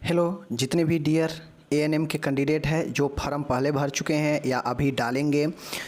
Hello, जितने भी dear ANM के कैंडिडेट हैं जो फॉर्म पहले भर चुके हैं या अभी डालेंगे,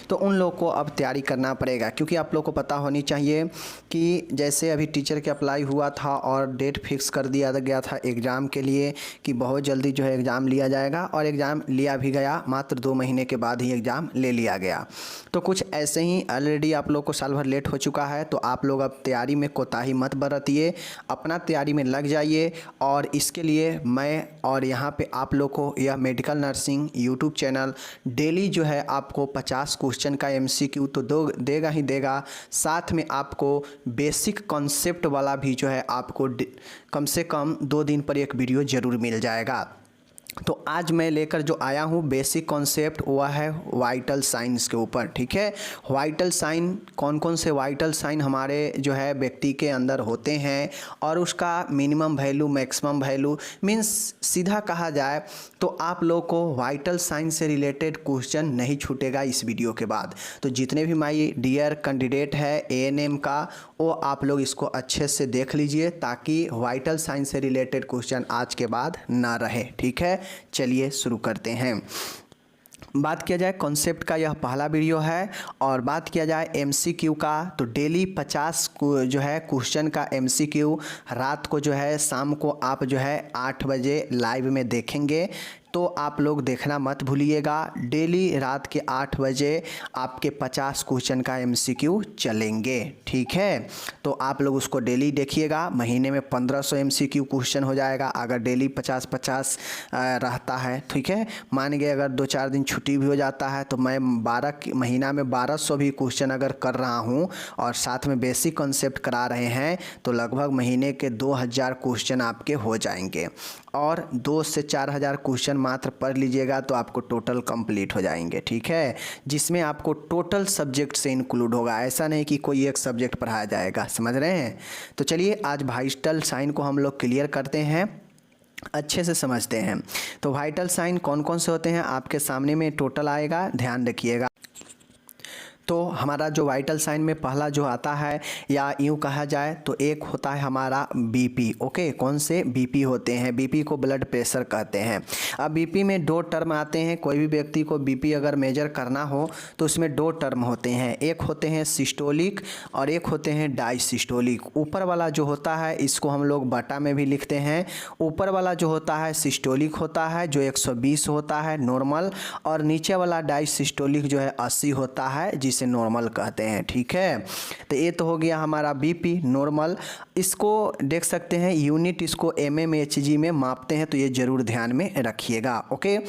तो उन लोग को अब तैयारी करना पड़ेगा, क्योंकि आप लोग को पता होनी चाहिए कि जैसे अभी टीचर के अप्लाई हुआ था और डेट फिक्स कर दिया गया था एग्ज़ाम के लिए कि बहुत जल्दी जो है एग्ज़ाम लिया जाएगा, और एग्ज़ाम लिया भी गया। मात्र 2 महीने के बाद ही एग्ज़ाम ले लिया गया। तो कुछ ऐसे ही ऑलरेडी आप लोग को साल भर लेट हो चुका है, तो आप लोग अब तैयारी में कोताही मत बरतिए, अपना तैयारी में लग जाइए। और इसके लिए मैं और यहाँ पे आप लोग को यह medical nursing YouTube channel daily जो है आपको 50 क्वेश्चन का एमसीक्यू तो देगा ही देगा, साथ में आपको बेसिक कॉन्सेप्ट वाला भी जो है आपको कम से कम 2 दिन पर एक वीडियो ज़रूर मिल जाएगा। तो आज मैं लेकर जो आया हूँ बेसिक कॉन्सेप्ट, वह है वाइटल साइंस के ऊपर। ठीक है, वाइटल साइन कौन कौन से वाइटल साइन हमारे जो है व्यक्ति के अंदर होते हैं, और उसका minimum value maximum value, means सीधा कहा जाए तो आप लोग को वाइटल साइन से रिलेटेड क्वेश्चन नहीं छूटेगा इस वीडियो के बाद। तो जितने भी माई डियर कैंडिडेट है एएनएम का, वो आप लोग इसको अच्छे से देख लीजिए, ताकि वाइटल साइन से रिलेटेड क्वेश्चन आज के बाद ना रहे। ठीक है, चलिए शुरू करते हैं। बात किया जाए कॉन्सेप्ट का, यह पहला वीडियो है। और बात किया जाए एमसीक्यू का, तो डेली 50 जो है क्वेश्चन का एमसीक्यू रात को जो है शाम को आप जो है 8 बजे लाइव में देखेंगे। तो आप लोग देखना मत भूलिएगा, डेली रात के 8 बजे आपके 50 क्वेश्चन का एमसीक्यू चलेंगे। ठीक है, तो आप लोग उसको डेली देखिएगा। महीने में 1500 एमसीक्यू क्वेश्चन हो जाएगा अगर डेली 50-50 रहता है। ठीक है, मान गए अगर 2-4 दिन छुट्टी भी हो जाता है, तो मैं महीना में 1200 भी क्वेश्चन अगर कर रहा हूँ और साथ में बेसिक कॉन्सेप्ट करा रहे हैं, तो लगभग महीने के 2000 क्वेश्चन आपके हो जाएंगे। और 2 से 4000 क्वेश्चन मात्र पढ़ लीजिएगा तो आपको टोटल कंप्लीट हो जाएंगे। ठीक है, जिसमें आपको टोटल सब्जेक्ट से इंक्लूड होगा, ऐसा नहीं कि कोई एक सब्जेक्ट पढ़ाया जाएगा। समझ रहे हैं? तो चलिए आज वाइटल साइन को हम लोग क्लियर करते हैं, अच्छे से समझते हैं। तो वाइटल साइन कौन कौन से होते हैं आपके सामने में टोटल आएगा, ध्यान रखिएगा। तो हमारा जो वाइटल साइन में पहला जो आता है, या यूँ कहा जाए तो एक होता है हमारा बीपी। ओके, कौन से बीपी होते हैं? बीपी को ब्लड प्रेशर कहते हैं। अब बीपी में 2 टर्म आते हैं। कोई भी व्यक्ति को बीपी अगर मेजर करना हो तो उसमें 2 टर्म होते हैं, एक होते हैं सिस्टोलिक और एक होते हैं डायसिस्टोलिक। ऊपर वाला जो होता है इसको हम लोग बटा में भी लिखते हैं। ऊपर वाला जो होता है सिस्टोलिक होता है जो 120 होता है नॉर्मल, और नीचे वाला डायसिस्टोलिक जो है 80 होता है जिसे नॉर्मल कहते हैं। ठीक है, तो ये तो हो गया हमारा बीपी नॉर्मल। इसको देख सकते हैं यूनिट, इसको mmHg में मापते हैं, तो ये जरूर ध्यान में रखिएगा। ओके,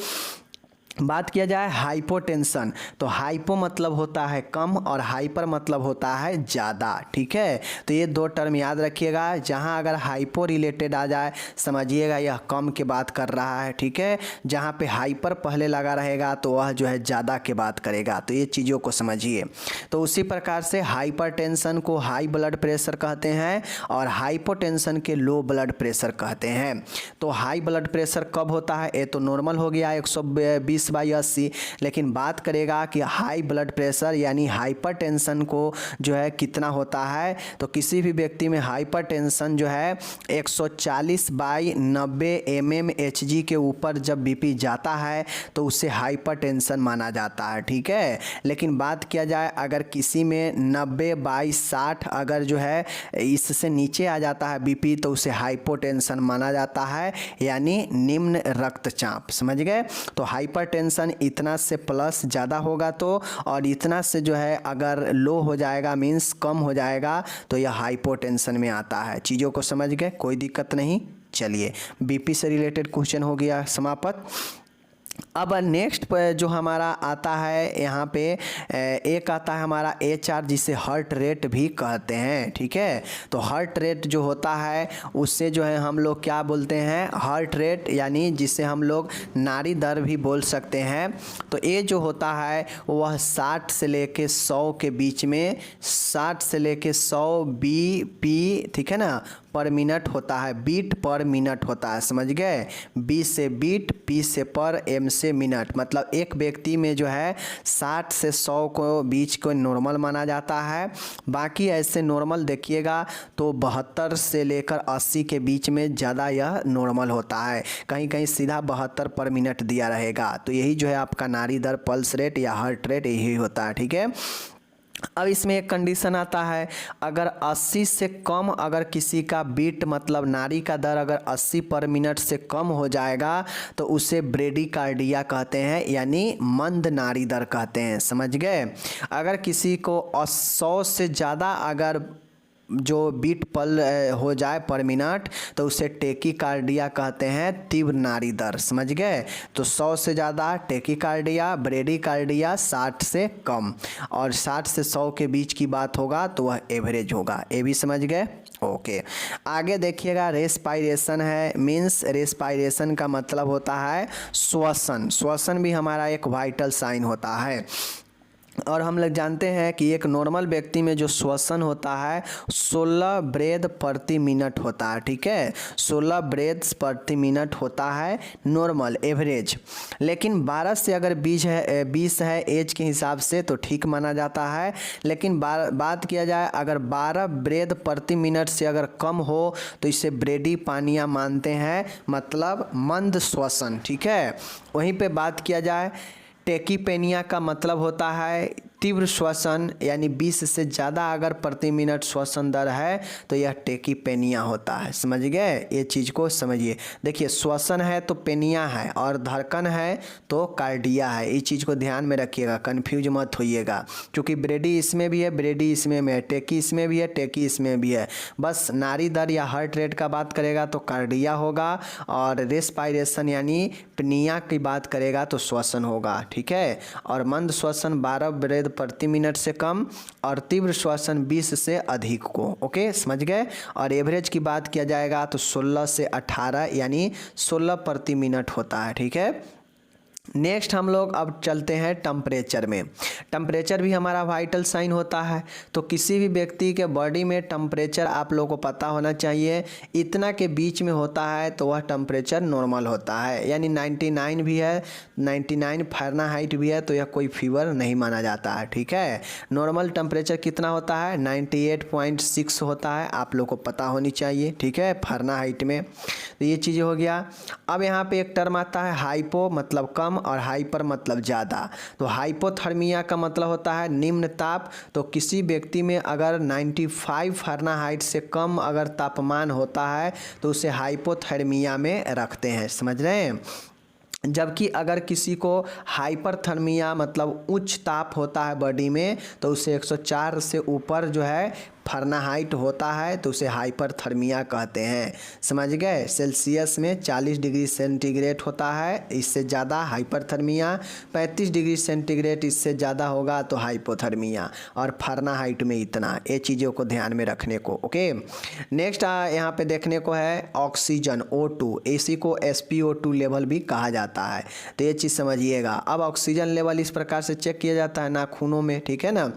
बात किया जाए हाइपोटेंशन, तो हाइपो मतलब होता है कम और हाइपर मतलब होता है ज़्यादा। ठीक है, तो ये 2 टर्म याद रखिएगा। जहाँ अगर हाइपो रिलेटेड आ जाए समझिएगा यह कम के बात कर रहा है। ठीक है, जहाँ पे हाइपर पहले लगा रहेगा तो वह जो है ज़्यादा के बात करेगा। तो ये चीज़ों को समझिए। तो उसी प्रकार से हाइपरटेंशन को हाई ब्लड प्रेशर कहते हैं और हाइपोटेंशन के लो ब्लड प्रेशर कहते हैं। तो हाई ब्लड प्रेशर कब होता है? ये तो नॉर्मल हो गया 120/80, लेकिन बात करेगा कि हाई ब्लड प्रेशर यानी हाइपरटेंशन को जो है कितना होता है, तो किसी भी व्यक्ति में हाइपरटेंशन जो है 140/90 mmHg के ऊपर जब बीपी जाता है तो उसे हाइपरटेंशन माना जाता है। ठीक है, लेकिन बात किया जाए अगर किसी में 90/60 अगर जो है इससे नीचे आ जाता है बीपी, तो उसे हाइपोटेंशन माना जाता है, यानी निम्न रक्तचाप। समझ गए? तो हाइपरटेंशन इतना से प्लस ज़्यादा होगा तो, और इतना से जो है अगर लो हो जाएगा मीन्स कम हो जाएगा, तो यह हाइपोटेंशन में आता है। चीज़ों को समझ गए, कोई दिक्कत नहीं। चलिए, बीपी से रिलेटेड क्वेश्चन हो गया समाप्त। अब नेक्स्ट जो हमारा आता है यहाँ पे एक आता है हमारा HR, जिसे हार्ट रेट भी कहते हैं। ठीक है, तो हार्ट रेट जो होता है उससे जो है हम लोग क्या बोलते हैं, हार्ट रेट यानी जिसे हम लोग नाड़ी दर भी बोल सकते हैं। तो ये जो होता है वह 60 से लेके 100 के बीच में, 60 से लेके 100 BP, ठीक है ना, पर मिनट होता है, बीट पर मिनट होता है, समझ गए। बी से बीट, पी से पर, एम से मिनट, मतलब एक व्यक्ति में जो है 60 से 100 को बीच को नॉर्मल माना जाता है। बाकी ऐसे नॉर्मल देखिएगा तो 72 से लेकर 80 के बीच में ज़्यादा यह नॉर्मल होता है, कहीं कहीं सीधा 72 पर मिनट दिया रहेगा। तो यही जो है आपका नाड़ी दर, पल्स रेट या हार्ट रेट यही होता है, ठीक है। अब इसमें एक कंडीशन आता है, अगर 80 से कम अगर किसी का बीट मतलब नाड़ी का दर अगर 80 पर मिनट से कम हो जाएगा तो उसे ब्रेडिकार्डिया कहते हैं, यानी मंद नाड़ी दर कहते हैं, समझ गए। अगर किसी को 100 से ज़्यादा अगर जो बीट पल हो जाए पर मिनट तो उसे टेकीकार्डिया कहते हैं, तीव्र नाड़ी दर, समझ गए। तो 100 से ज़्यादा टेकीकार्डिया, ब्रेडिकार्डिया 60 से कम, और 60 से 100 के बीच की बात होगा तो वह एवरेज होगा, ये भी समझ गए। ओके, आगे देखिएगा रेस्पायरेशन है, मीन्स रेस्पायरेशन का मतलब होता है श्वसन। श्वसन भी हमारा एक वाइटल साइन होता है, और हम लोग जानते हैं कि एक नॉर्मल व्यक्ति में जो श्वसन होता है 16 ब्रेथ प्रति मिनट होता है, ठीक है। 16 ब्रेथ प्रति मिनट होता है नॉर्मल एवरेज। लेकिन 12 से अगर 20 है एज के हिसाब से तो ठीक माना जाता है। लेकिन बात किया जाए अगर 12 ब्रेथ प्रति मिनट से अगर कम हो तो इसे ब्रेडीपानिया मानते हैं, मतलब मंद श्वसन, ठीक है। वहीं पे बात किया जाए टेकीपेनिया का मतलब होता है तीव्र श्वसन, यानी 20 से ज़्यादा अगर प्रति मिनट श्वसन दर है तो यह टेकीपेनिया होता है, समझ गए। ये चीज़ को समझिए, देखिए श्वसन है तो पेनिया है, और धड़कन है तो कार्डिया है, इस चीज़ को ध्यान में रखिएगा, कन्फ्यूज मत होइएगा, क्योंकि ब्रेडी इसमें भी है, ब्रेडी इसमें भी है, टेकी इसमें भी है, टेकी इसमें भी है। बस नाड़ी दर या हार्ट रेट का बात करेगा तो कार्डिया होगा, और रेस्पायरेशन यानी पेनिया की बात करेगा तो श्वसन होगा, ठीक है। और मंद श्वसन 12 ब्रेथ प्रति मिनट से कम, और तीव्र श्वसन 20 से अधिक को, ओके, समझ गए। और एवरेज की बात किया जाएगा तो 16 से 18 यानी 16 प्रति मिनट होता है, ठीक है। नेक्स्ट हम लोग अब चलते हैं टेम्परेचर में। टेम्परेचर भी हमारा वाइटल साइन होता है। तो किसी भी व्यक्ति के बॉडी में टेम्परेचर आप लोगों को पता होना चाहिए, इतना के बीच में होता है तो वह टेम्परेचर नॉर्मल होता है, यानी 99 भी है, 99 फ़ारेनहाइट भी है तो यह कोई फीवर नहीं माना जाता है, ठीक है। नॉर्मल टेम्परेचर कितना होता है 98.6 होता है, आप लोग को पता होनी चाहिए, ठीक है, फ़ारेनहाइट में। तो ये चीज़ें हो गया। अब यहाँ पे एक टर्म आता है हाइपो मतलब कम, और हाइपर मतलब ज़्यादा। तो हाइपोथर्मिया का मतलब होता है निम्न ताप। तो किसी व्यक्ति में अगर 95 फ़ारेनहाइट से कम अगर तापमान होता है तो उसे हाइपोथर्मिया में रखते हैं, समझ रहे हैं। जबकि अगर किसी को हाइपरथर्मिया मतलब उच्च ताप होता है बॉडी में तो उसे 104 से ऊपर जो है फ़ारेनहाइट होता है तो उसे हाइपरथर्मिया कहते हैं, समझ गए। सेल्सियस में 40 डिग्री सेंटीग्रेड होता है, इससे ज़्यादा हाइपरथर्मिया, 35 डिग्री सेंटीग्रेड इससे ज़्यादा होगा तो हाइपोथर्मिया, और फ़ारेनहाइट में इतना, ये चीज़ों को ध्यान में रखने को, ओके। नेक्स्ट यहाँ पे देखने को है ऑक्सीजन O2, इसी को SpO2 लेवल भी कहा जाता है, तो ये चीज़ समझिएगा। अब ऑक्सीजन लेवल इस प्रकार से चेक किया जाता है नाखूनों में, ठीक है ना।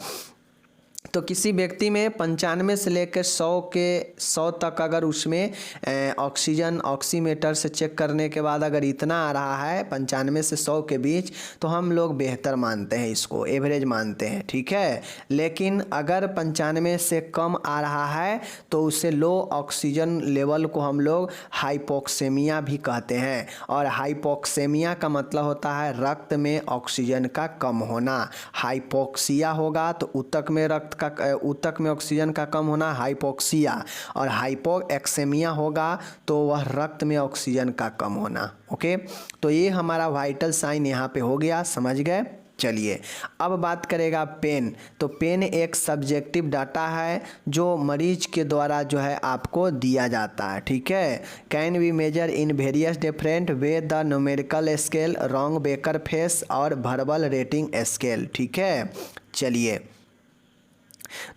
तो किसी व्यक्ति में 95 से लेकर 100 तक अगर उसमें ऑक्सीजन ऑक्सीमीटर से चेक करने के बाद अगर इतना आ रहा है 95 से 100 के बीच तो हम लोग बेहतर मानते हैं, इसको एवरेज मानते हैं, ठीक है। लेकिन अगर 95 से कम आ रहा है तो उसे लो ऑक्सीजन लेवल को हम लोग हाइपोक्सेमिया भी कहते हैं। और हाइपोक्सेमिया का मतलब होता है रक्त में ऑक्सीजन का कम होना। हाइपोक्सिया होगा तो ऊतक में ऊतक में ऑक्सीजन का कम होना हाइपोक्सिया, और हाइपोक्सेमिया होगा तो वह रक्त में ऑक्सीजन का कम होना, ओके। तो ये हमारा वाइटल साइन यहाँ पे हो गया, समझ गए। चलिए अब बात करेगा पेन। तो पेन एक सब्जेक्टिव डाटा है जो मरीज के द्वारा जो है आपको दिया जाता है, ठीक है। Can be measure in various different way the numerical scale, Wong Baker face और वर्बल रेटिंग स्केल, ठीक है। चलिए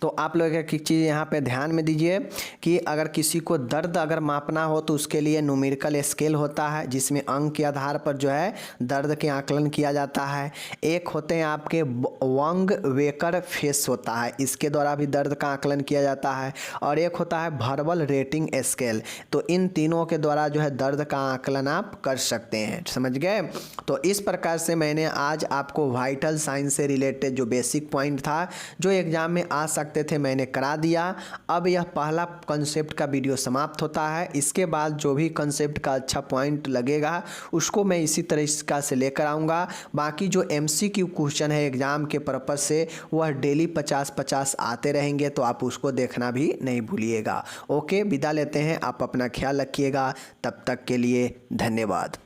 तो आप लोग एक चीज़ यहाँ पे ध्यान में दीजिए कि अगर किसी को दर्द अगर मापना हो तो उसके लिए न्यूमेरिकल स्केल होता है, जिसमें अंक के आधार पर जो है दर्द के आकलन किया जाता है। एक होते हैं आपके वंग वेकर फेस होता है, इसके द्वारा भी दर्द का आकलन किया जाता है। और एक होता है वर्बल रेटिंग स्केल। तो इन तीनों के द्वारा जो है दर्द का आकलन आप कर सकते हैं। समझ गए? तो इस प्रकार से मैंने आज आपको वाइटल साइंस से रिलेटेड जो बेसिक पॉइंट था जो एग्जाम में आ सकते थे मैंने करा दिया। अब यह पहला कंसेप्ट का वीडियो समाप्त होता है। इसके बाद जो भी कंसेप्ट का अच्छा पॉइंट लगेगा उसको मैं इसी तरीका से लेकर आऊँगा। बाकी जो MCQ क्वेश्चन है एग्ज़ाम के पर्पज़ से वह डेली 50-50 आते रहेंगे, तो आप उसको देखना भी नहीं भूलिएगा। ओके, विदा लेते हैं। आप अपना ख्याल रखिएगा। तब तक के लिए धन्यवाद।